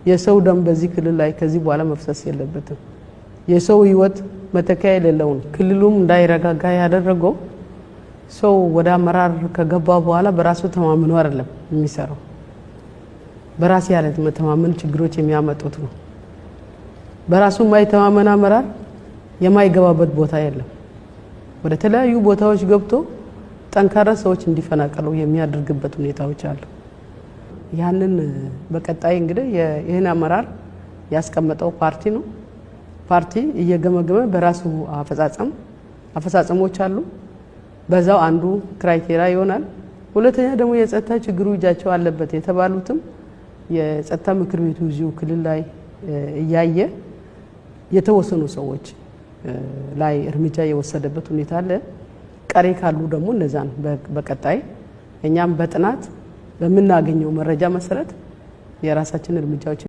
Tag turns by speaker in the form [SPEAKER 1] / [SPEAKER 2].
[SPEAKER 1] የሰው ደም በዚህ ክልል ላይ ከዚህ በኋላ መፍሰስ የለበትም። የሰው ህይወት መተካያ የሌለው ክልሉም እንዳይረጋጋ ያደረገው ሰው ወደ አመራር ከገባ በኋላ በራሱ ተማምኖ አይደለም የሚሰራው። በራስ ያለ መተማመን ችግሮች የሚያመጡት ነው። በራሱ ማይተማመን አመራር የማይገባበት ቦታ የለም። ወደ ተለያዩ ቦታዎች ገብቶ ጠንካራ ሰዎች እንዲፈናቀሉ የሚያደርግበት ሁኔታዎች አሉ። ያንን በቀጣይ እንግዲህ ይሄን አመራር ያስቀመጠው ፓርቲ ነው። ፓርቲ እየገመገመ በራሱ አፈጻጸሞች አሉ። በዛው አንዱ ክራይቴሪያ ይሆናል። ሁለተኛ ደግሞ የጸጥታ ችግሩ እጃቸው አለበት የተባሉትም የጸጥታ ምክር ቤቱ እዚሁ ክልል ላይ እያየ የተወሰኑ ሰዎች ላይ እርምጃ የወሰደበት ሁኔታ አለ። ቀሪ ካሉ ደግሞ እነዛን በቀጣይ እኛም በጥናት በምናገኘው መረጃ መሰረት የራሳችን እርምጃዎች